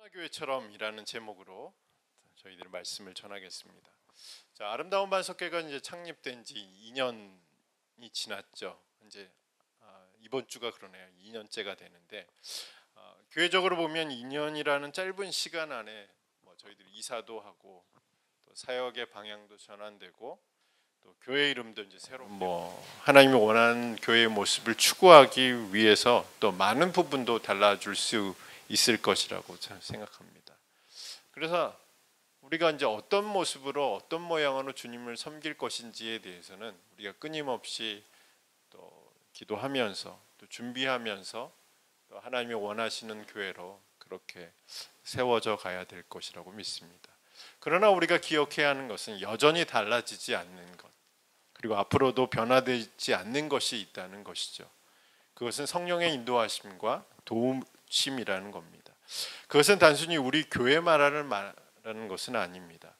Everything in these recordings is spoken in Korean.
교회처럼이라는 제목으로 저희들 말씀을 전하겠습니다. 자, 아름다운 반석회가 이제 창립된 지 2년이 지났죠. 이제 이번 주가 그러네요. 2년째가 되는데 교회적으로 보면 2년이라는 짧은 시간 안에 저희들이 이사도 하고 또 사역의 방향도 전환되고 또 교회 이름도 이제 새로 하나님이 원하는 교회의 모습을 추구하기 위해서 또 많은 부분도 달라질 수 있을 것이라고 생각합니다. 그래서 우리가 이제 어떤 모습으로 어떤 모양으로 주님을 섬길 것인지에 대해서는 우리가 끊임없이 또 기도하면서 또 준비하면서 또 하나님이 원하시는 교회로 그렇게 세워져 가야 될 것이라고 믿습니다. 그러나 우리가 기억해야 하는 것은 여전히 달라지지 않는 것, 그리고 앞으로도 변화되지 않는 것이 있다는 것이죠. 그것은 성령의 인도하심과 도우심이라는 겁니다. 그것은 단순히 우리 교회만을 말하는 것은 아닙니다.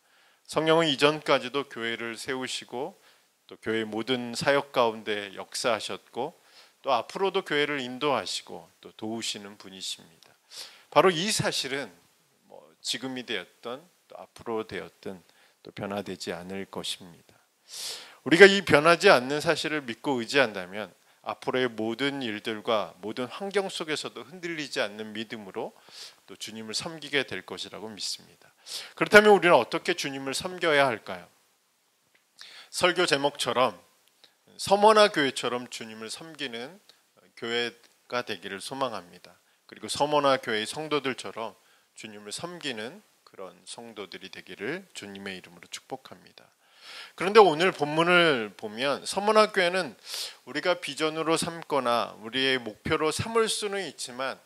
성령은 이전까지도 교회를 세우시고 또 교회 모든 사역 가운데 역사하셨고 또 앞으로도 교회를 인도하시고 또 도우시는 분이십니다. 바로 이 사실은 지금이 되었던 또 앞으로 되었든 또 변화되지 않을 것입니다. 우리가 이 변하지 않는 사실을 믿고 의지한다면 앞으로의 모든 일들과 모든 환경 속에서도 흔들리지 않는 믿음으로 또 주님을 섬기게 될 것이라고 믿습니다. 그렇다면 우리는 어떻게 주님을 섬겨야 할까요? 설교 제목처럼 서머나 교회처럼 주님을 섬기는 교회가 되기를 소망합니다. 그리고 서머나 교회의 성도들처럼 주님을 섬기는 그런 성도들이 되기를 주님의 이름으로 축복합니다. 그런데 오늘 본문을 보면 서머나 교회는 우리가 비전으로 삼거나 우리의 목표로 삼을 수는 있지만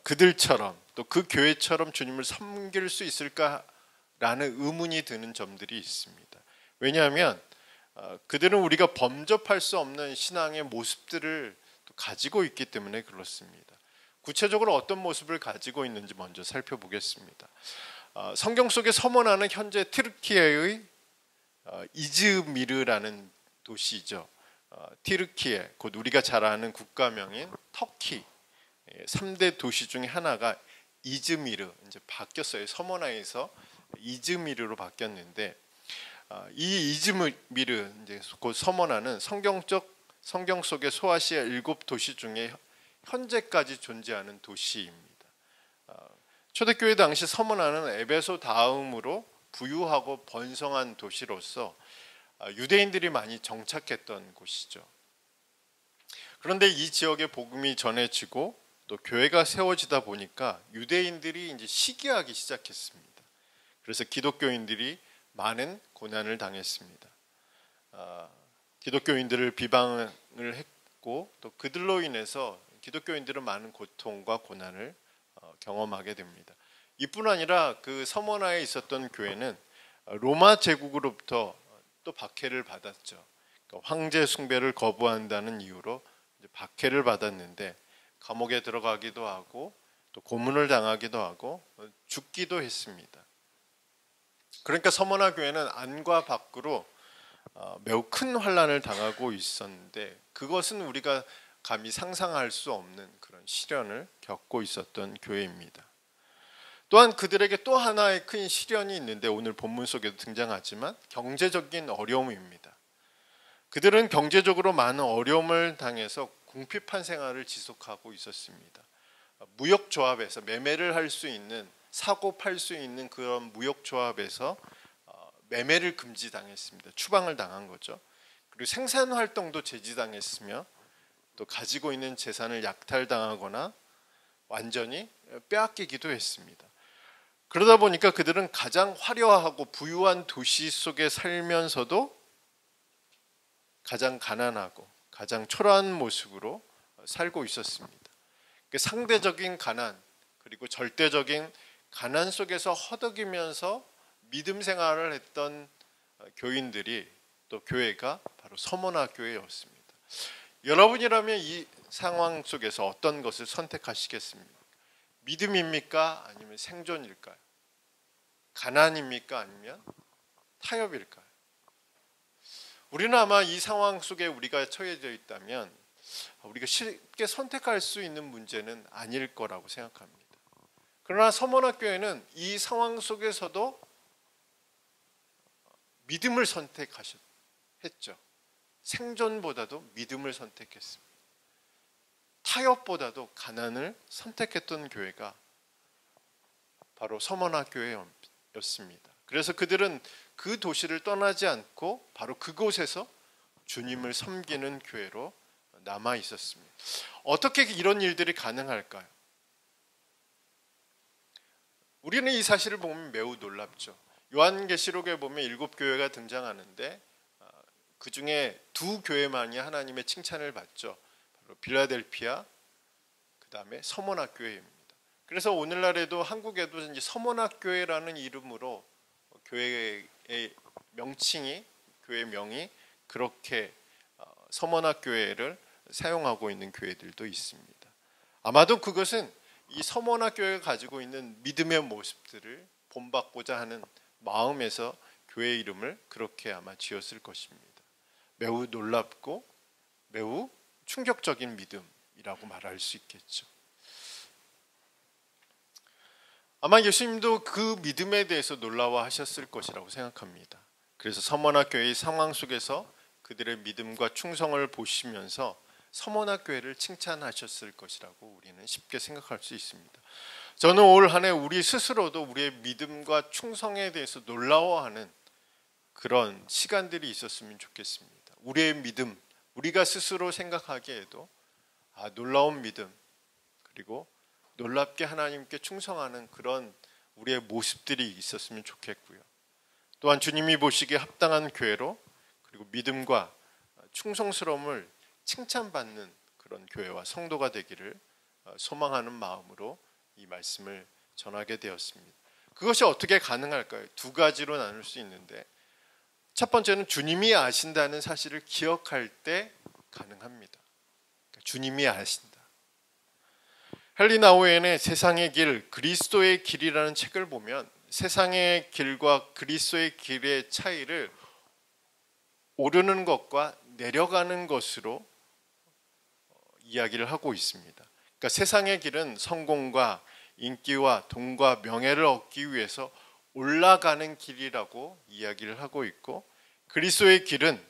그들처럼 또 그 교회처럼 주님을 섬길 수 있을까라는 의문이 드는 점들이 있습니다. 왜냐하면 그들은 우리가 범접할 수 없는 신앙의 모습들을 가지고 있기 때문에 그렇습니다. 구체적으로 어떤 모습을 가지고 있는지 먼저 살펴보겠습니다. 성경 속의 서머나는 현재 튀르키예의 이즈미르라는 도시죠. 튀르키예, 곧 우리가 잘 아는 국가명인 터키 3대 도시 중에 하나가 이즈미르, 이제 바뀌었어요. 서머나에서 이즈미르로 바뀌었는데 이 이즈미르, 이제 곧 서머나는 성경 속의 소아시아 7도시 중에 현재까지 존재하는 도시입니다. 초대교회 당시 서머나는 에베소 다음으로 부유하고 번성한 도시로서 유대인들이 많이 정착했던 곳이죠. 그런데 이 지역에 복음이 전해지고 또 교회가 세워지다 보니까 유대인들이 이제 시기하기 시작했습니다. 그래서 기독교인들이 많은 고난을 당했습니다. 기독교인들을 비방을 했고 또 그들로 인해서 기독교인들은 많은 고통과 고난을 경험하게 됩니다. 이뿐 아니라 그 서머나에 있었던 교회는 로마 제국으로부터 또 박해를 받았죠. 그러니까 황제 숭배를 거부한다는 이유로 박해를 받았는데 감옥에 들어가기도 하고 또 고문을 당하기도 하고 죽기도 했습니다. 그러니까 서머나 교회는 안과 밖으로 매우 큰 환난을 당하고 있었는데 그것은 우리가 감히 상상할 수 없는 그런 시련을 겪고 있었던 교회입니다. 또한 그들에게 또 하나의 큰 시련이 있는데 오늘 본문 속에도 등장하지만 경제적인 어려움입니다. 그들은 경제적으로 많은 어려움을 당해서 궁핍한 생활을 지속하고 있었습니다. 무역조합에서 매매를 할 수 있는, 사고 팔 수 있는 그런 무역조합에서 매매를 금지당했습니다. 추방을 당한 거죠. 그리고 생산활동도 제지당했으며 또 가지고 있는 재산을 약탈당하거나 완전히 빼앗기기도 했습니다. 그러다 보니까 그들은 가장 화려하고 부유한 도시 속에 살면서도 가장 가난하고 가장 초라한 모습으로 살고 있었습니다. 상대적인 가난 그리고 절대적인 가난 속에서 허덕이면서 믿음 생활을 했던 교인들이 또 교회가 바로 서머나 교회였습니다. 여러분이라면 이 상황 속에서 어떤 것을 선택하시겠습니까? 믿음입니까? 아니면 생존일까요? 가난입니까? 아니면 타협일까요? 우리는 아마 이 상황 속에 우리가 처해져 있다면 우리가 쉽게 선택할 수 있는 문제는 아닐 거라고 생각합니다. 그러나 서머나교회는 이 상황 속에서도 믿음을 선택했죠. 생존보다도 믿음을 선택했습니다. 타협보다도 가난을 선택했던 교회가 바로 서머나교회였습니다. 그래서 그들은 그 도시를 떠나지 않고 바로 그곳에서 주님을 섬기는 교회로 남아 있었습니다. 어떻게 이런 일들이 가능할까요? 우리는 이 사실을 보면 매우 놀랍죠. 요한계시록에 보면 7교회가 등장하는데 그 중에 2교회만이 하나님의 칭찬을 받죠. 바로 빌라델피아, 그 다음에 서머나교회입니다. 그래서 오늘날에도 한국에도 이제 서머나교회라는 이름으로 교회의 명칭이, 교회 명이 그렇게 서머나교회를 사용하고 있는 교회들도 있습니다. 아마도 그것은 이 서머나교회가 가지고 있는 믿음의 모습들을 본받고자 하는 마음에서 교회 이름을 그렇게 아마 지었을 것입니다. 매우 놀랍고 매우 충격적인 믿음이라고 말할 수 있겠죠. 아마 예수님도 그 믿음에 대해서 놀라워하셨을 것이라고 생각합니다. 그래서 서머나교회의 상황 속에서 그들의 믿음과 충성을 보시면서 서머나교회를 칭찬하셨을 것이라고 우리는 쉽게 생각할 수 있습니다. 저는 올 한 해 우리 스스로도 우리의 믿음과 충성에 대해서 놀라워하는 그런 시간들이 있었으면 좋겠습니다. 우리의 믿음, 우리가 스스로 생각하기에도 놀라운 믿음, 그리고 놀랍게 하나님께 충성하는 그런 우리의 모습들이 있었으면 좋겠고요. 또한 주님이 보시기에 합당한 교회로, 그리고 믿음과 충성스러움을 칭찬받는 그런 교회와 성도가 되기를 소망하는 마음으로 이 말씀을 전하게 되었습니다. 그것이 어떻게 가능할까요? 2가지로 나눌 수 있는데, 첫 번째는 주님이 아신다는 사실을 기억할 때 가능합니다. 그러니까 주님이 아신다. 헨리 나우엔의 세상의 길, 그리스도의 길이라는 책을 보면 세상의 길과 그리스도의 길의 차이를 오르는 것과 내려가는 것으로 이야기를 하고 있습니다. 그러니까 세상의 길은 성공과 인기와 돈과 명예를 얻기 위해서 올라가는 길이라고 이야기를 하고 있고, 그리스도의 길은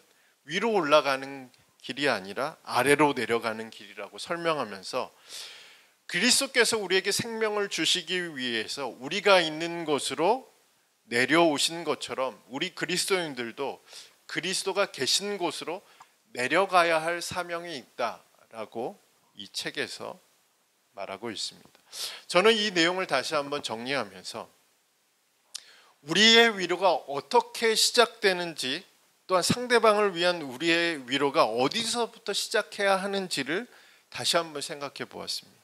위로 올라가는 길이 아니라 아래로 내려가는 길이라고 설명하면서 그리스도께서 우리에게 생명을 주시기 위해서 우리가 있는 곳으로 내려오신 것처럼 우리 그리스도인들도 그리스도가 계신 곳으로 내려가야 할 사명이 있다라고 이 책에서 말하고 있습니다. 저는 이 내용을 다시 한번 정리하면서 우리의 위로가 어떻게 시작되는지, 또한 상대방을 위한 우리의 위로가 어디서부터 시작해야 하는지를 다시 한번 생각해 보았습니다.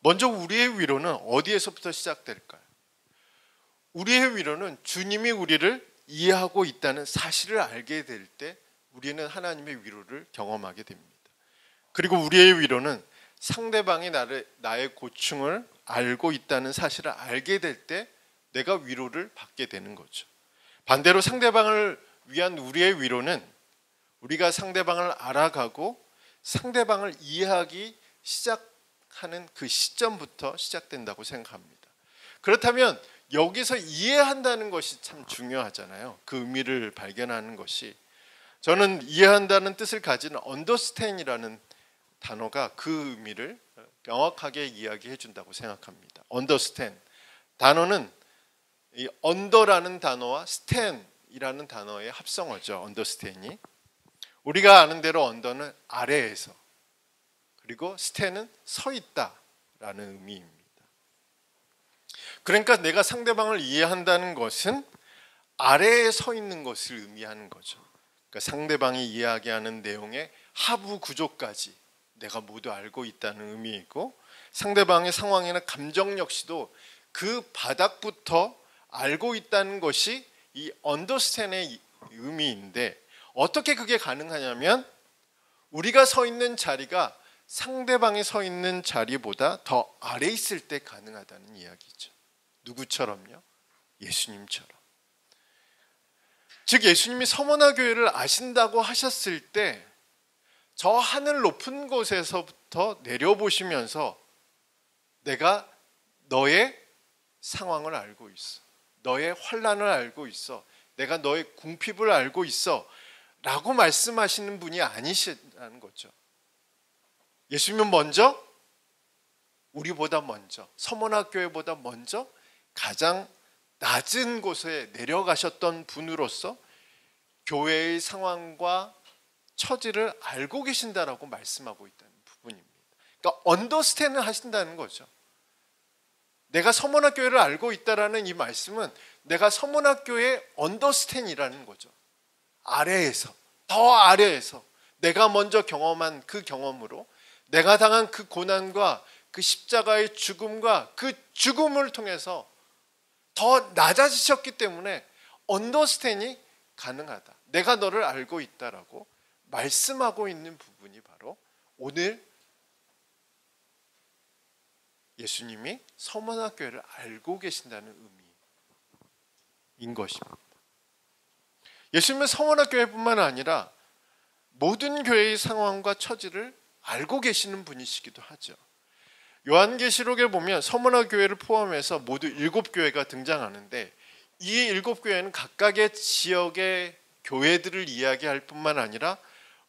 먼저 우리의 위로는 어디에서부터 시작될까요? 우리의 위로는 주님이 우리를 이해하고 있다는 사실을 알게 될 때 우리는 하나님의 위로를 경험하게 됩니다. 그리고 우리의 위로는 상대방이 나의 고충을 알고 있다는 사실을 알게 될 때 내가 위로를 받게 되는 거죠. 반대로 상대방을 위한 우리의 위로는 우리가 상대방을 알아가고 상대방을 이해하기 시작하는 그 시점부터 시작된다고 생각합니다. 그렇다면 여기서 이해한다는 것이 참 중요하잖아요. 그 의미를 발견하는 것이, 저는 이해한다는 뜻을 가진 understand이라는 단어가 그 의미를 명확하게 이야기해 준다고 생각합니다. understand 단어는 이 under라는 단어와 stand이라는 단어의 합성어죠. understand이. 우리가 아는 대로 under는 아래에서, 그리고 stand은 서 있다라는 의미입니다. 그러니까 내가 상대방을 이해한다는 것은 아래에 서 있는 것을 의미하는 거죠. 그러니까 상대방이 이야기하는 내용의 하부 구조까지 내가 모두 알고 있다는 의미이고, 상대방의 상황이나 감정 역시도 그 바닥부터 알고 있다는 것이 이 understand의 의미인데, 어떻게 그게 가능하냐면 우리가 서 있는 자리가 상대방이 서 있는 자리보다 더 아래 있을 때 가능하다는 이야기죠. 누구처럼요? 예수님처럼. 즉 예수님이 서머나 교회를 아신다고 하셨을 때 저 하늘 높은 곳에서부터 내려보시면서 내가 너의 상황을 알고 있어. 너의 환난을 알고 있어. 내가 너의 궁핍을 알고 있어. 라고 말씀하시는 분이 아니시라는 거죠. 예수님은 먼저, 우리보다 먼저, 서문학교회보다 먼저 가장 낮은 곳에 내려가셨던 분으로서 교회의 상황과 처지를 알고 계신다라고 말씀하고 있다는 부분입니다. 그러니까 언더스탠드 하신다는 거죠. 내가 서문학교회를 알고 있다라는 이 말씀은 내가 서문학교의 언더스탠이라는 거죠. 아래에서, 더 아래에서 내가 먼저 경험한 그 경험으로 내가 당한 그 고난과 그 십자가의 죽음과 그 죽음을 통해서 더 낮아지셨기 때문에 언더스탠이 가능하다. 내가 너를 알고 있다라고 말씀하고 있는 부분이 바로 오늘 예수님이 서문학교회를 알고 계신다는 의미인 것입니다. 예수님은 서문학교회뿐만 아니라 모든 교회의 상황과 처지를 알고 계시는 분이시기도 하죠. 요한계시록에 보면 서문학교회를 포함해서 모두 7교회가 등장하는데 이 7교회는 각각의 지역의 교회들을 이야기할 뿐만 아니라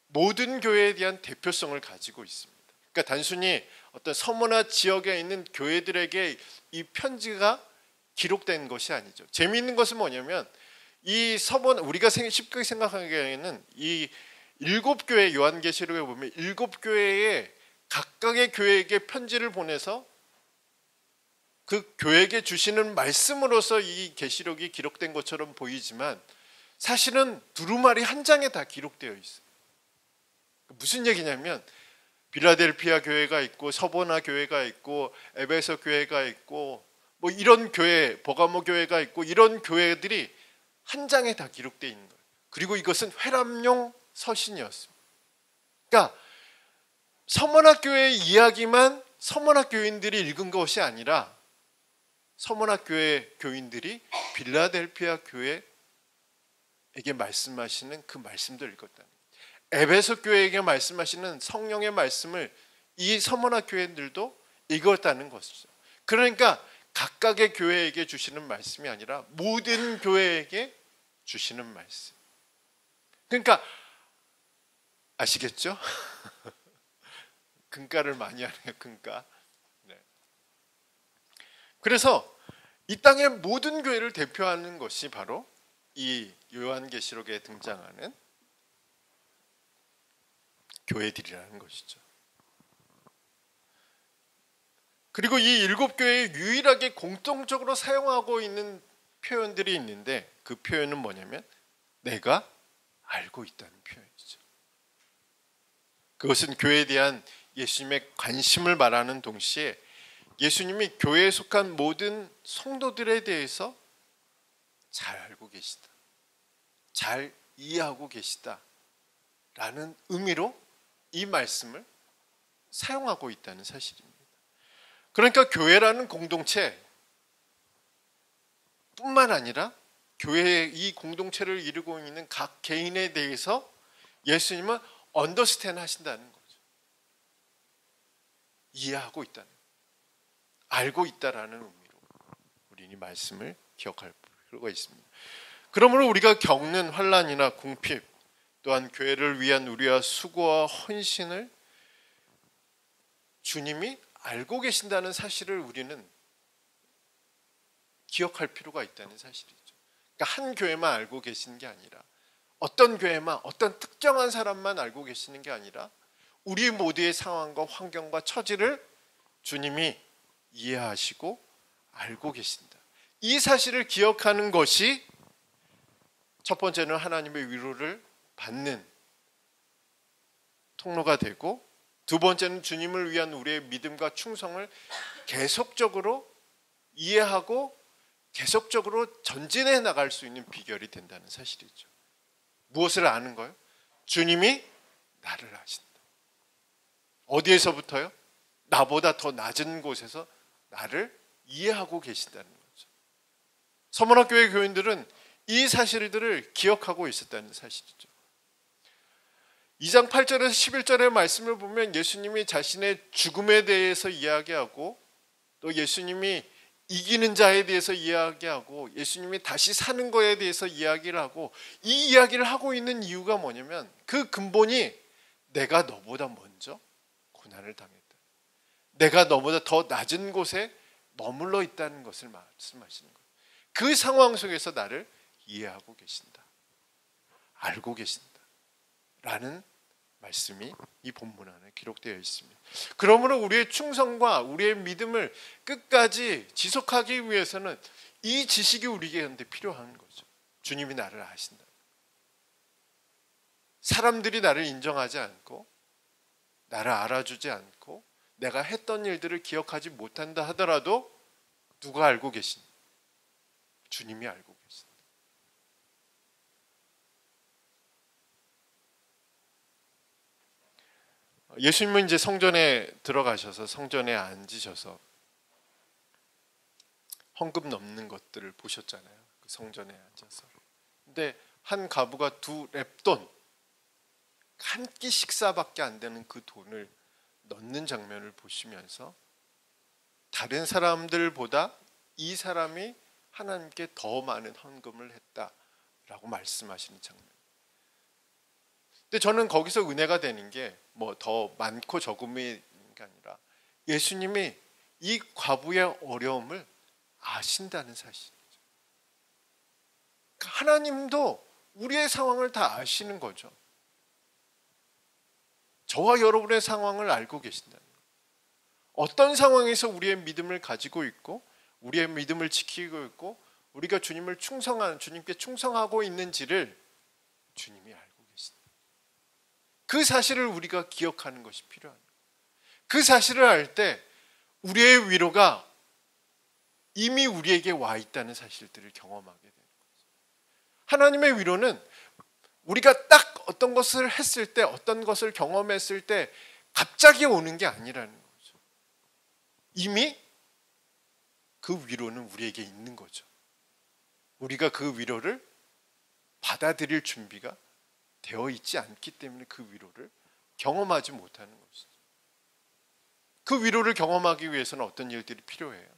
모든 교회에 대한 대표성을 가지고 있습니다. 그러니까 단순히 어떤 서문화 지역에 있는 교회들에게 이 편지가 기록된 것이 아니죠. 재미있는 것은 뭐냐면 이 서문, 우리가 쉽게 생각하기에는 이 7교회, 요한계시록에 보면 7교회에 각각의 교회에게 편지를 보내서 그 교회에게 주시는 말씀으로서 이 계시록이 기록된 것처럼 보이지만 사실은 두루마리 한 장에 다 기록되어 있어요. 무슨 얘기냐면 빌라델피아 교회가 있고 서보나 교회가 있고 에베소 교회가 있고 뭐 이런 교회, 버가모 교회가 있고 이런 교회들이 한 장에 다 기록되어 있는 거예요. 그리고 이것은 회람용 서신이었습니다. 그러니까 서문학교의 이야기만 서문학교인들이 읽은 것이 아니라 서문학교의 교인들이 빌라델피아 교회에게 말씀하시는 그 말씀들을 읽었다는 거예요. 에베소 교회에게 말씀하시는 성령의 말씀을 이 서문학 교회들도 읽었다는 것이죠. 그러니까 각각의 교회에게 주시는 말씀이 아니라 모든 교회에게 주시는 말씀. 그러니까 아시겠죠? 금가를 많이 하네요. 금가. 네. 그래서 이 땅의 모든 교회를 대표하는 것이 바로 이 요한계시록에 등장하는 교회들이라는 것이죠. 그리고 이 7교회에 유일하게 공통적으로 사용하고 있는 표현들이 있는데 그 표현은 뭐냐면 내가 알고 있다는 표현이죠. 그것은 교회에 대한 예수님의 관심을 말하는 동시에 예수님이 교회에 속한 모든 성도들에 대해서 잘 알고 계시다. 잘 이해하고 계시다. 라는 의미로 이 말씀을 사용하고 있다는 사실입니다. 그러니까 교회라는 공동체 뿐만 아니라 교회의 이 공동체를 이루고 있는 각 개인에 대해서 예수님은 언더스탠드 하신다는 거죠. 이해하고 있다는, 알고 있다라는 의미로 우리는 이 말씀을 기억할 필요가 있습니다. 그러므로 우리가 겪는 환난이나 궁핍 또한 교회를 위한 우리와 수고와 헌신을 주님이 알고 계신다는 사실을 우리는 기억할 필요가 있다는 사실이죠. 그러니까 한 교회만 알고 계시는 게 아니라 어떤 교회만 어떤 특정한 사람만 알고 계시는 게 아니라 우리 모두의 상황과 환경과 처지를 주님이 이해하시고 알고 계신다. 이 사실을 기억하는 것이 첫 번째는 하나님의 위로를 받는 통로가 되고 두 번째는 주님을 위한 우리의 믿음과 충성을 계속적으로 이해하고 계속적으로 전진해 나갈 수 있는 비결이 된다는 사실이죠. 무엇을 아는 거예요? 주님이 나를 아신다. 어디에서부터요? 나보다 더 낮은 곳에서 나를 이해하고 계신다는 거죠. 서문학교회 교인들은 이 사실들을 기억하고 있었다는 사실이죠. 2장 8절에서 11절의 말씀을 보면 예수님이 자신의 죽음에 대해서 이야기하고 또 예수님이 이기는 자에 대해서 이야기하고 예수님이 다시 사는 거에 대해서 이야기를 하고, 이 이야기를 하고 있는 이유가 뭐냐면 그 근본이 내가 너보다 먼저 고난을 당했다, 내가 너보다 더 낮은 곳에 머물러 있다는 것을 말씀하시는 거예요. 그 상황 속에서 나를 이해하고 계신다, 알고 계신다 라는 말씀이 이 본문 안에 기록되어 있습니다. 그러므로 우리의 충성과 우리의 믿음을 끝까지 지속하기 위해서는 이 지식이 우리에게 필요한 거죠. 주님이 나를 아신다, 사람들이 나를 인정하지 않고 나를 알아주지 않고 내가 했던 일들을 기억하지 못한다 하더라도 누가 알고 계신? 주님이 알고 계신다. 예수님은 이제 성전에 들어가셔서 성전에 앉으셔서 헌금 넘는 것들을 보셨잖아요. 그 성전에 앉아서. 근데 한 가부가 2렙돈, 한 끼 식사밖에 안 되는 그 돈을 넣는 장면을 보시면서 다른 사람들보다 이 사람이 하나님께 더 많은 헌금을 했다라고 말씀하시는 장면. 근데 저는 거기서 은혜가 되는 게 뭐 더 많고 적음이 아니라 예수님이 이 과부의 어려움을 아신다는 사실이죠. 하나님도 우리의 상황을 다 아시는 거죠. 저와 여러분의 상황을 알고 계신다는 거예요. 어떤 상황에서 우리의 믿음을 가지고 있고 우리의 믿음을 지키고 있고 우리가 주님께 충성하고 있는지를 주님이 알고 계신다. 그 사실을 우리가 기억하는 것이 필요합니다. 그 사실을 알 때 우리의 위로가 이미 우리에게 와 있다는 사실들을 경험하게 되는 거죠. 하나님의 위로는 우리가 딱 어떤 것을 했을 때, 어떤 것을 경험했을 때 갑자기 오는 게 아니라는 거죠. 이미 그 위로는 우리에게 있는 거죠. 우리가 그 위로를 받아들일 준비가 되어 있지 않기 때문에 그 위로를 경험하지 못하는 것이죠. 그 위로를 경험하기 위해서는 어떤 일들이 필요해요?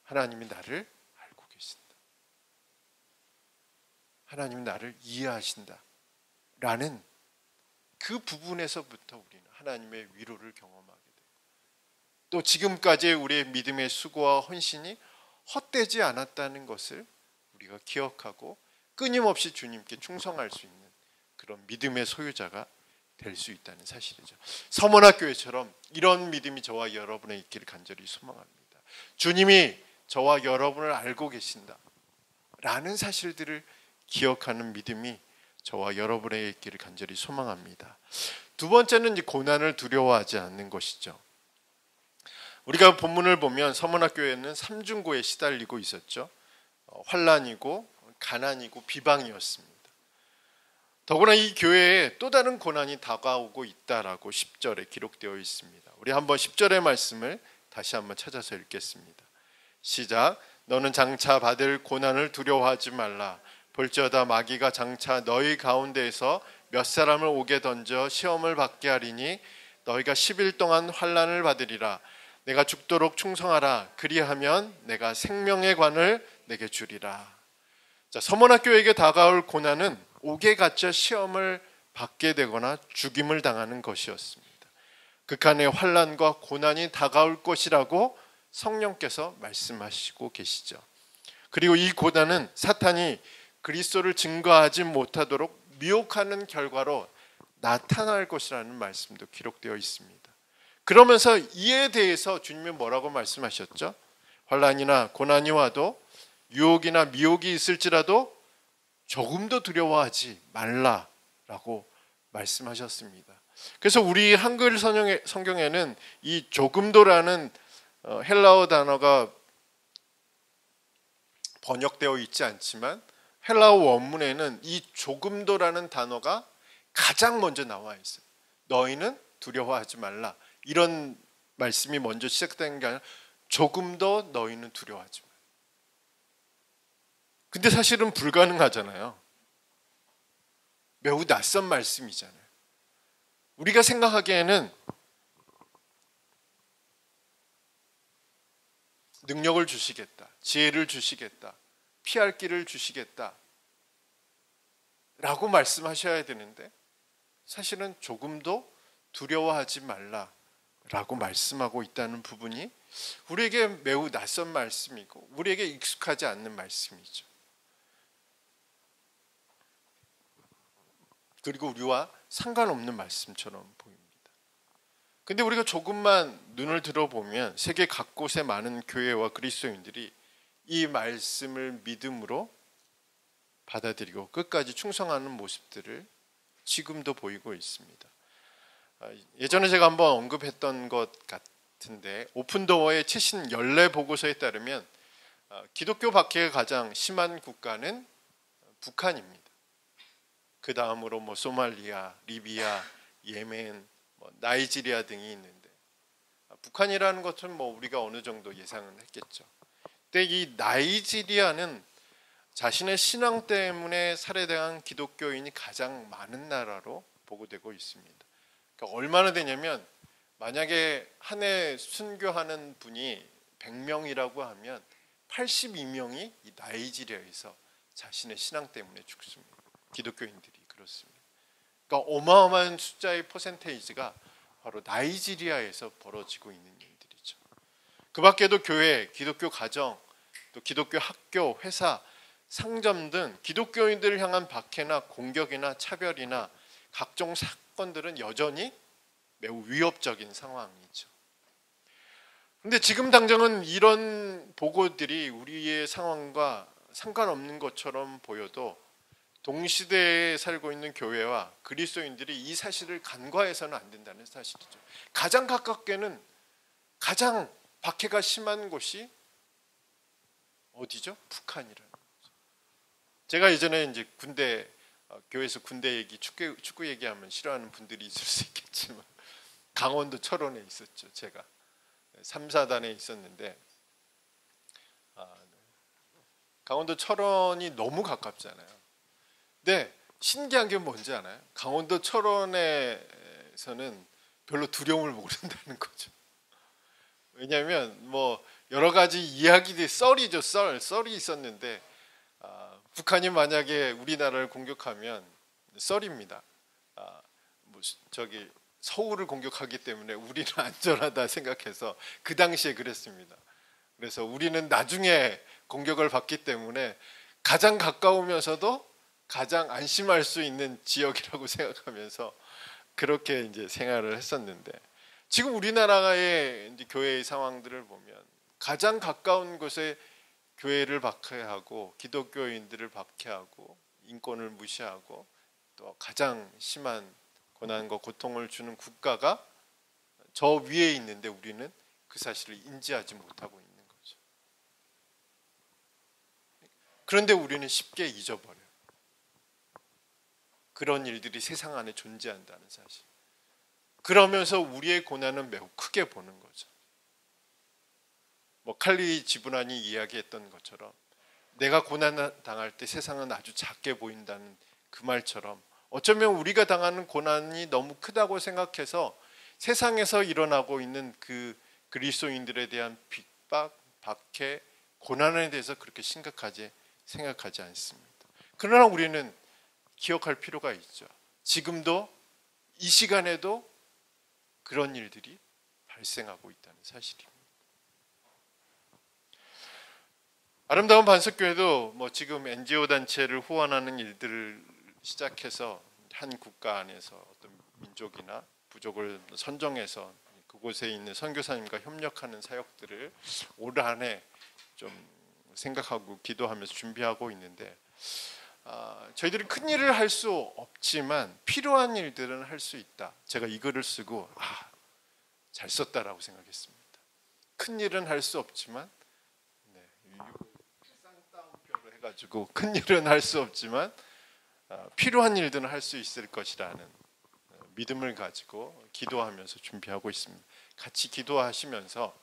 하나님이 나를 알고 계신다, 하나님이 나를 이해하신다 라는 그 부분에서부터 우리는 하나님의 위로를 경험하게 돼요. 또 지금까지의 우리의 믿음의 수고와 헌신이 헛되지 않았다는 것을 우리가 기억하고 끊임없이 주님께 충성할 수 있는 그런 믿음의 소유자가 될 수 있다는 사실이죠. 서문학교회처럼 이런 믿음이 저와 여러분의 있기를 간절히 소망합니다. 주님이 저와 여러분을 알고 계신다 라는 사실들을 기억하는 믿음이 저와 여러분의 있기를 간절히 소망합니다. 두 번째는 이제 고난을 두려워하지 않는 것이죠. 우리가 본문을 보면 서문학교회는 3중고에 시달리고 있었죠. 환난이고 가난이고 비방이었습니다. 더구나 이 교회에 또 다른 고난이 다가오고 있다라고 10절에 기록되어 있습니다. 우리 한번 10절의 말씀을 다시 한번 찾아서 읽겠습니다. 시작. 너는 장차 받을 고난을 두려워하지 말라. 볼지어다 마귀가 장차 너희 가운데에서 몇 사람을 오게 던져 시험을 받게 하리니 너희가 10일 동안 환난을 받으리라. 내가 죽도록 충성하라. 그리하면 내가 생명의 관을 내게 주리라. 자, 서문학교에게 다가올 고난은 옥에 갇혀 시험을 받게 되거나 죽임을 당하는 것이었습니다. 극한의 환난과 고난이 다가올 것이라고 성령께서 말씀하시고 계시죠. 그리고 이 고난은 사탄이 그리스도를 증거하지 못하도록 미혹하는 결과로 나타날 것이라는 말씀도 기록되어 있습니다. 그러면서 이에 대해서 주님이 뭐라고 말씀하셨죠? 환난이나 고난이 와도 유혹이나 미혹이 있을지라도 조금도 두려워하지 말라라고 말씀하셨습니다. 그래서 우리 한글 성경에는 이 조금도라는 헬라어 단어가 번역되어 있지 않지만 헬라어 원문에는 이 조금도라는 단어가 가장 먼저 나와 있어요. 너희는 두려워하지 말라. 이런 말씀이 먼저 시작된 게 아니라 조금도 너희는 두려워하지 말라. 근데 사실은 불가능하잖아요. 매우 낯선 말씀이잖아요. 우리가 생각하기에는 능력을 주시겠다, 지혜를 주시겠다, 피할 길을 주시겠다 라고 말씀하셔야 되는데 사실은 조금도 두려워하지 말라 라고 말씀하고 있다는 부분이 우리에게 매우 낯선 말씀이고 우리에게 익숙하지 않는 말씀이죠. 그리고 우리와 상관없는 말씀처럼 보입니다. 근데 우리가 조금만 눈을 들어보면 세계 각곳에 많은 교회와 그리스도인들이 이 말씀을 믿음으로 받아들이고 끝까지 충성하는 모습들을 지금도 보이고 있습니다. 예전에 제가 한번 언급했던 것 같은데 오픈도어의 최신 연례 보고서에 따르면 기독교 박해가 가장 심한 국가는 북한입니다. 그 다음으로 소말리아, 리비아, 예멘, 나이지리아 등이 있는데 북한이라는 것은 우리가 어느 정도 예상은 했겠죠. 근데 이 나이지리아는 자신의 신앙 때문에 살해당한 기독교인이 가장 많은 나라로 보고되고 있습니다. 그러니까 얼마나 되냐면 만약에 한 해 순교하는 분이 100명이라고 하면 82명이 이 나이지리아에서 자신의 신앙 때문에 죽습니다. 기독교인들이 그렇습니다. 그러니까 어마어마한 숫자의 퍼센테이지가 바로 나이지리아에서 벌어지고 있는 일들이죠. 그 밖에도 교회, 기독교 가정, 또 기독교 학교, 회사, 상점 등 기독교인들을 향한 박해나 공격이나 차별이나 각종 사건들은 여전히 매우 위협적인 상황이죠. 근데 지금 당장은 이런 보고들이 우리의 상황과 상관없는 것처럼 보여도 동시대에 살고 있는 교회와 그리스도인들이 이 사실을 간과해서는 안 된다는 사실이죠. 가장 가깝게는 가장 박해가 심한 곳이 어디죠? 북한이라는 거죠. 제가 예전에 이제 교회에서 군대 얘기, 축구 얘기하면 싫어하는 분들이 있을 수 있겠지만 강원도 철원에 있었죠. 제가 3, 4단에 있었는데 강원도 철원이 너무 가깝잖아요. 근데 신기한 게 뭔지 아나요? 강원도 철원에서는 별로 두려움을 모른다는 거죠. 왜냐하면 여러 가지 이야기들이 썰이 있었는데 북한이 만약에 우리나라를 공격하면 썰입니다. 서울을 공격하기 때문에 우리는 안전하다 생각해서 그 당시에 그랬습니다. 그래서 우리는 나중에 공격을 받기 때문에 가장 가까우면서도 가장 안심할 수 있는 지역이라고 생각하면서 그렇게 이제 생활을 했었는데 지금 우리나라의 이제 교회의 상황들을 보면 가장 가까운 곳에 교회를 박해하고 기독교인들을 박해하고 인권을 무시하고 또 가장 심한 고난과 고통을 주는 국가가 저 위에 있는데 우리는 그 사실을 인지하지 못하고 있는 거죠. 그런데 우리는 쉽게 잊어버려요. 그런 일들이 세상 안에 존재한다는 사실. 그러면서 우리의 고난은 매우 크게 보는 거죠. 칼리 지브란이 이야기했던 것처럼 내가 고난을 당할 때 세상은 아주 작게 보인다는 그 말처럼 어쩌면 우리가 당하는 고난이 너무 크다고 생각해서 세상에서 일어나고 있는 그 그리스도인들에 대한 핍박, 박해, 고난에 대해서 그렇게 심각하게 생각하지 않습니다. 그러나 우리는 기억할 필요가 있죠. 지금도 이 시간에도 그런 일들이 발생하고 있다는 사실입니다. 아름다운 반석교회도 지금 NGO 단체를 후원하는 일들을 시작해서 한 국가 안에서 어떤 민족이나 부족을 선정해서 그곳에 있는 선교사님과 협력하는 사역들을 올 한해 좀 생각하고 기도하면서 준비하고 있는데 저희들이 큰 일을 할 수 없지만 필요한 일들은 할 수 있다. 제가 이 글을 쓰고 잘 썼다라고 생각했습니다. 큰 일은 할 수 없지만 필상따옴표로 해가지고 큰 일은 할 수 없지만 필요한 일들은 할 수 있을 것이라는 믿음을 가지고 기도하면서 준비하고 있습니다. 같이 기도하시면서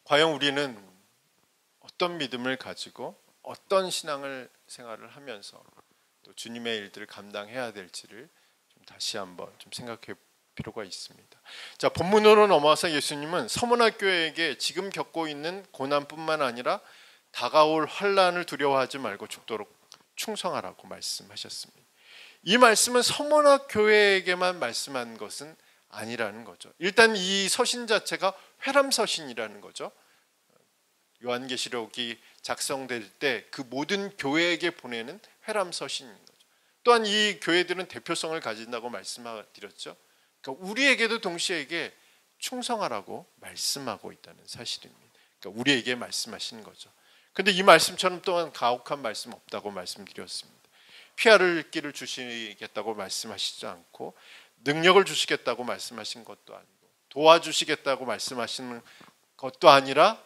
과연 우리는 어떤 믿음을 가지고 어떤 신앙을 생활을 하면서 또 주님의 일들을 감당해야 될지를 좀 다시 한번 좀 생각해 필요가 있습니다. 자, 본문으로 넘어와서 예수님은 서문화 교회에게 지금 겪고 있는 고난뿐만 아니라 다가올 환난을 두려워하지 말고 죽도록 충성하라고 말씀하셨습니다. 이 말씀은 서문화 교회에게만 말씀한 것은 아니라는 거죠. 일단 이 서신 자체가 회람서신이라는 거죠. 요한계시록이 작성될 때 그 모든 교회에게 보내는 회람서신인 거죠. 또한 이 교회들은 대표성을 가진다고 말씀드렸죠. 그러니까 우리에게도 동시에 충성하라고 말씀하고 있다는 사실입니다. 그러니까 우리에게 말씀하시는 거죠. 그런데 이 말씀처럼 또한 가혹한 말씀 없다고 말씀드렸습니다. 피할 길을 주시겠다고 말씀하시지 않고 능력을 주시겠다고 말씀하신 것도 아니고 도와주시겠다고 말씀하시는 것도 아니라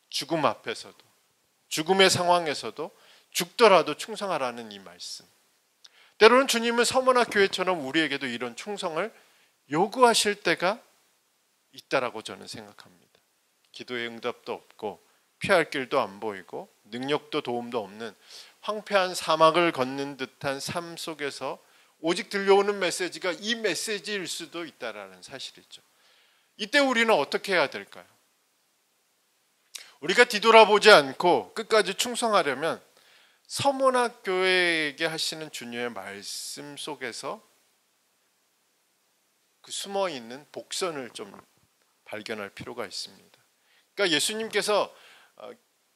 죽음 앞에서도 죽음의 상황에서도 죽더라도 충성하라는 이 말씀. 때로는 주님은 서문화 교회처럼 우리에게도 이런 충성을 요구하실 때가 있다라고 저는 생각합니다. 기도의 응답도 없고 피할 길도 안 보이고 능력도 도움도 없는 황폐한 사막을 걷는 듯한 삶 속에서 오직 들려오는 메시지가 이 메시지일 수도 있다라는 사실이죠. 이때 우리는 어떻게 해야 될까요? 우리가 뒤돌아보지 않고 끝까지 충성하려면 서문화 교회에게 하시는 주님의 말씀 속에서 그 숨어있는 복선을 좀 발견할 필요가 있습니다. 그러니까 예수님께서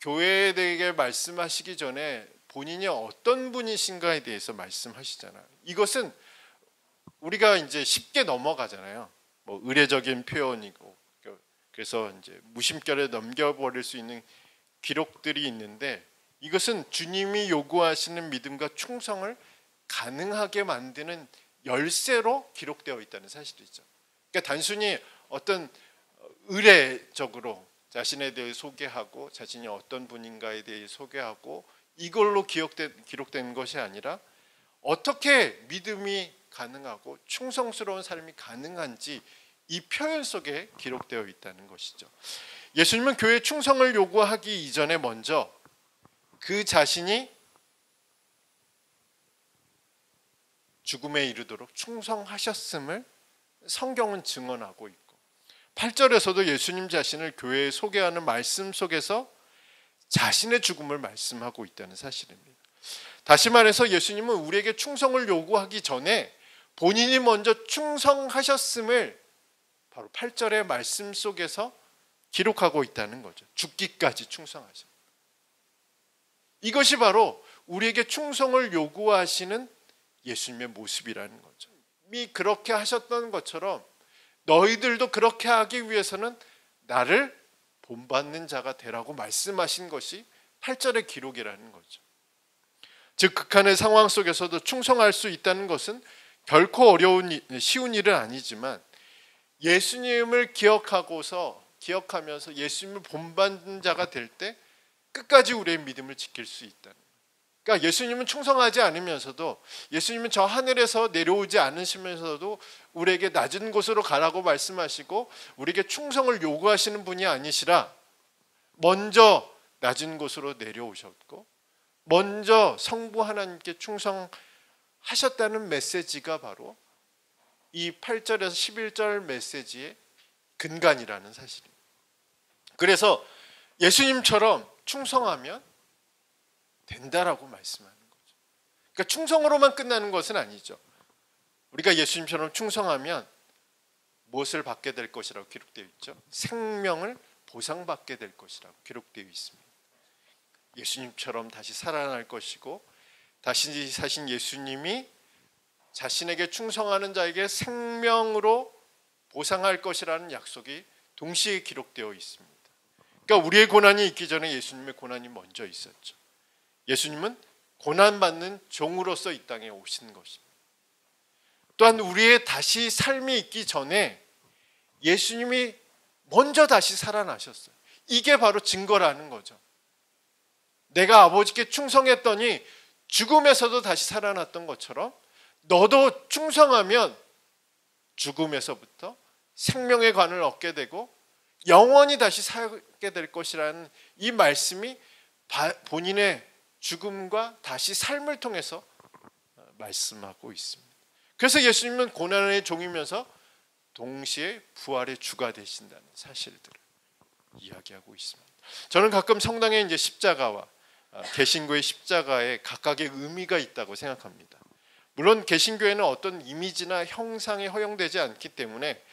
교회에게 말씀하시기 전에 본인이 어떤 분이신가에 대해서 말씀하시잖아요. 이것은 우리가 이제 쉽게 넘어가잖아요. 뭐 의례적인 표현이고 그래서 이제 무심결에 넘겨버릴 수 있는 기록들이 있는데 이것은 주님이 요구하시는 믿음과 충성을 가능하게 만드는 열쇠로 기록되어 있다는 사실이죠. 그러니까 단순히 어떤 의례적으로 자신에 대해 소개하고 자신이 어떤 분인가에 대해 소개하고 이걸로 기록된 것이 아니라 어떻게 믿음이 가능하고 충성스러운 삶이 가능한지 이 표현 속에 기록되어 있다는 것이죠. 예수님은 교회 충성을 요구하기 이전에 먼저 그 자신이 죽음에 이르도록 충성하셨음을 성경은 증언하고 있고 8절에서도 예수님 자신을 교회에 소개하는 말씀 속에서 자신의 죽음을 말씀하고 있다는 사실입니다. 다시 말해서 예수님은 우리에게 충성을 요구하기 전에 본인이 먼저 충성하셨음을 바로 8절의 말씀 속에서 기록하고 있다는 거죠. 죽기까지 충성하셨다. 이것이 바로 우리에게 충성을 요구하시는 예수님의 모습이라는 거죠. 이미 그렇게 하셨던 것처럼 너희들도 그렇게 하기 위해서는 나를 본받는 자가 되라고 말씀하신 것이 8절의 기록이라는 거죠. 즉 극한의 상황 속에서도 충성할 수 있다는 것은 결코 쉬운 일은 아니지만 예수님을 기억하면서 예수님을 본받는 자가 될 때 끝까지 우리의 믿음을 지킬 수 있다는 거예요. 그러니까 예수님은 충성하지 않으면서도 예수님은 저 하늘에서 내려오지 않으시면서도 우리에게 낮은 곳으로 가라고 말씀하시고 우리에게 충성을 요구하시는 분이 아니시라 먼저 낮은 곳으로 내려오셨고 먼저 성부 하나님께 충성하셨다는 메시지가 바로 이 8절에서 11절 메시지의 근간이라는 사실입니다. 그래서 예수님처럼 충성하면 된다라고 말씀하는 거죠. 그러니까 충성으로만 끝나는 것은 아니죠. 우리가 예수님처럼 충성하면 무엇을 받게 될 것이라고 기록되어 있죠? 생명을 보상받게 될 것이라고 기록되어 있습니다. 예수님처럼 다시 살아날 것이고 다시 사신 예수님이 자신에게 충성하는 자에게 생명으로 보상할 것이라는 약속이 동시에 기록되어 있습니다. 그러니까 우리의 고난이 있기 전에 예수님의 고난이 먼저 있었죠. 예수님은 고난받는 종으로서 이 땅에 오신 것입니다. 또한 우리의 다시 삶이 있기 전에 예수님이 먼저 다시 살아나셨어요. 이게 바로 증거라는 거죠. 내가 아버지께 충성했더니 죽음에서도 다시 살아났던 것처럼 너도 충성하면 죽음에서부터 생명의 관을 얻게 되고 영원히 다시 살게 될 것이라는 이 말씀이 본인의 죽음과 다시 삶을 통해서 말씀하고 있습니다. 그래서 예수님은 고난의 종이면서 동시에 부활의 주가 되신다는 사실들을 이야기하고 있습니다. 저는 가끔 성당에 이제 십자가와 개신교의 십자가에 각각의 의미가 있다고 생각합니다. 물론 개신교에는 어떤 이미지나 형상이 허용되지 않기 때문에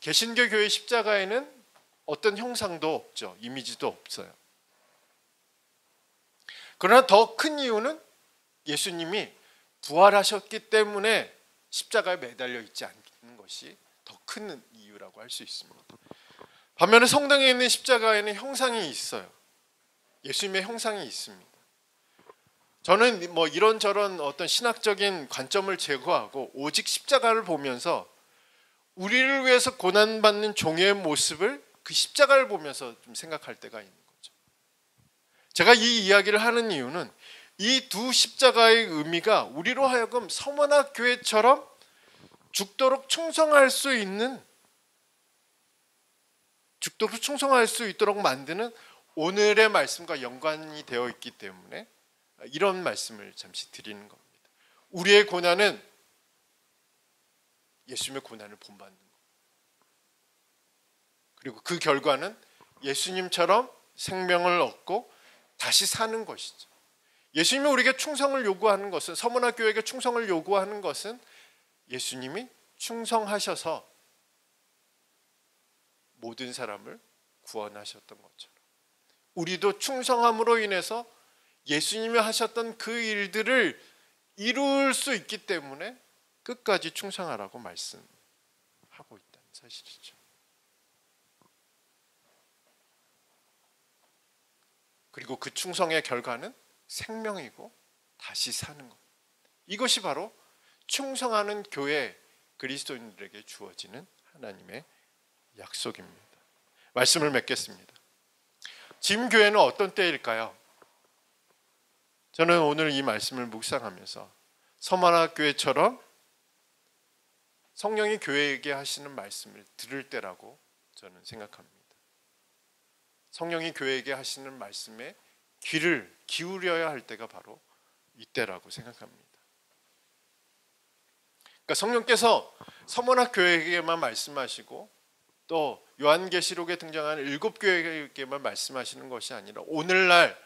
개신교 교회 십자가에는 어떤 형상도 없죠. 이미지도 없어요. 그러나 더 큰 이유는 예수님이 부활하셨기 때문에 십자가에 매달려 있지 않는 것이 더 큰 이유라고 할 수 있습니다. 반면에 성당에 있는 십자가에는 형상이 있어요. 예수님의 형상이 있습니다. 저는 이런저런 어떤 신학적인 관점을 제거하고 오직 십자가를 보면서 우리를 위해서 고난받는 종의 모습을 그 십자가를 보면서 좀 생각할 때가 있는 거죠. 제가 이 이야기를 하는 이유는 이 두 십자가의 의미가 우리로 하여금 서머나 교회처럼 죽도록 충성할 수 있도록 만드는 오늘의 말씀과 연관이 되어 있기 때문에 이런 말씀을 잠시 드리는 겁니다. 우리의 고난은 예수님의 고난을 본받는 것. 그리고 그 결과는 예수님처럼 생명을 얻고 다시 사는 것이죠. 예수님이 우리에게 충성을 요구하는 것은, 서머나 교회에게 충성을 요구하는 것은 예수님이 충성하셔서 모든 사람을 구원하셨던 것처럼 우리도 충성함으로 인해서 예수님이 하셨던 그 일들을 이룰 수 있기 때문에 끝까지 충성하라고 말씀하고 있다는 사실이죠. 그리고 그 충성의 결과는 생명이고 다시 사는 것. 이것이 바로 충성하는 교회 그리스도인들에게 주어지는 하나님의 약속입니다. 말씀을 맺겠습니다. 지금 교회는 어떤 때일까요? 저는 오늘 이 말씀을 묵상하면서 서머나 교회처럼 성령이 교회에게 하시는 말씀을 들을 때라고 저는 생각합니다. 성령이 교회에게 하시는 말씀에 귀를 기울여야 할 때가 바로 이때라고 생각합니다. 그러니까 성령께서 서머나 교회에게만 말씀하시고 또 요한계시록에 등장하는 7교회에게만 말씀하시는 것이 아니라 오늘날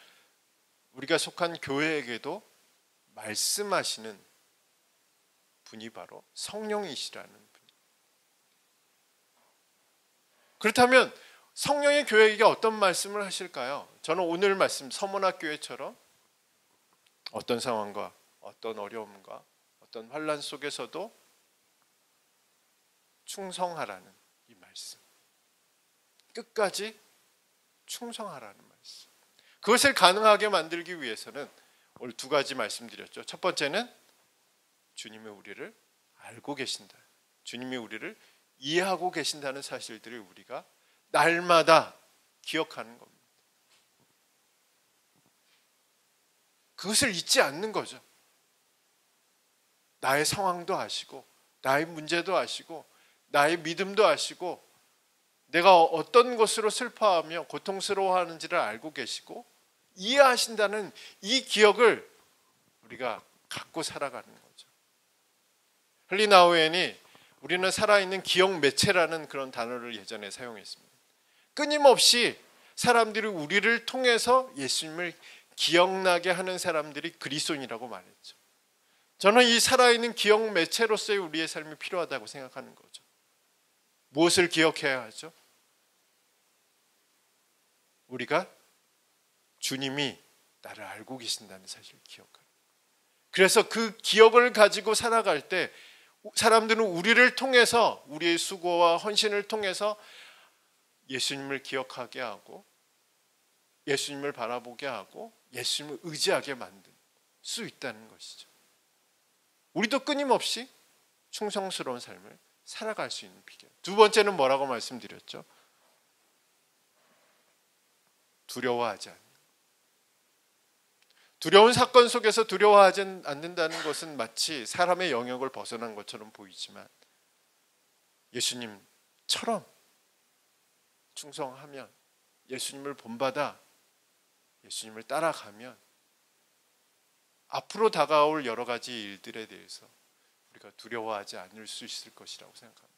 우리가 속한 교회에게도 말씀하시는 분이 바로 성령이시라는 분. 그렇다면 성령의 교회에게 어떤 말씀을 하실까요? 저는 오늘 말씀 서머나 교회처럼 어떤 상황과 어떤 어려움과 어떤 환난 속에서도 충성하라는 이 말씀. 끝까지 충성하라는 말씀. 그것을 가능하게 만들기 위해서는 오늘 두 가지 말씀드렸죠. 첫 번째는 주님이 우리를 알고 계신다. 주님이 우리를 이해하고 계신다는 사실들을 우리가 날마다 기억하는 겁니다. 그것을 잊지 않는 거죠. 나의 상황도 아시고 나의 문제도 아시고 나의 믿음도 아시고 내가 어떤 것으로 슬퍼하며 고통스러워하는지를 알고 계시고 이해하신다는 이 기억을 우리가 갖고 살아가는 거죠. 헨리 우리는 살아있는 기억 매체라는 그런 단어를 예전에 사용했습니다. 끊임없이 사람들이 우리를 통해서 예수님을 기억나게 하는 사람들이 그리스도인이라고 말했죠. 저는 이 살아있는 기억 매체로서의 우리의 삶이 필요하다고 생각하는 거죠. 무엇을 기억해야 하죠? 우리가 주님이 나를 알고 계신다는 사실을 기억하는. 그래서 그 기억을 가지고 살아갈 때 사람들은 우리를 통해서 우리의 수고와 헌신을 통해서 예수님을 기억하게 하고 예수님을 바라보게 하고 예수님을 의지하게 만들 수 있다는 것이죠. 우리도 끊임없이 충성스러운 삶을 살아갈 수 있는 비결. 두 번째는 뭐라고 말씀드렸죠? 두려워하지 않는. 두려운 사건 속에서 두려워하지 않는다는 것은 마치 사람의 영역을 벗어난 것처럼 보이지만 예수님처럼 충성하면, 예수님을 본받아 예수님을 따라가면 앞으로 다가올 여러 가지 일들에 대해서 우리가 두려워하지 않을 수 있을 것이라고 생각합니다.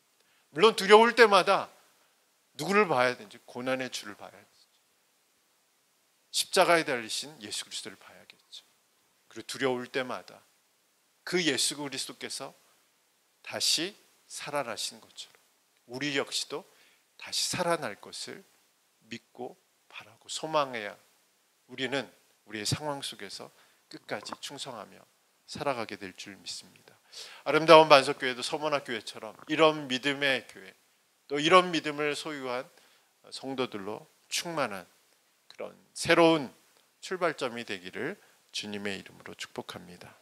물론 두려울 때마다 누구를 봐야 되는지 고난의 주를 봐야 되죠. 십자가에 달리신 예수 그리스도를 봐야겠죠. 그리고 두려울 때마다 그 예수 그리스도께서 다시 살아나신 것처럼 우리 역시도 다시 살아날 것을 믿고 바라고 소망해야 우리는 우리의 상황 속에서 끝까지 충성하며 살아가게 될 줄 믿습니다. 아름다운 반석교회도 서문학교회처럼 이런 믿음의 교회, 또 이런 믿음을 소유한 성도들로 충만한 그런 새로운 출발점이 되기를 주님의 이름으로 축복합니다.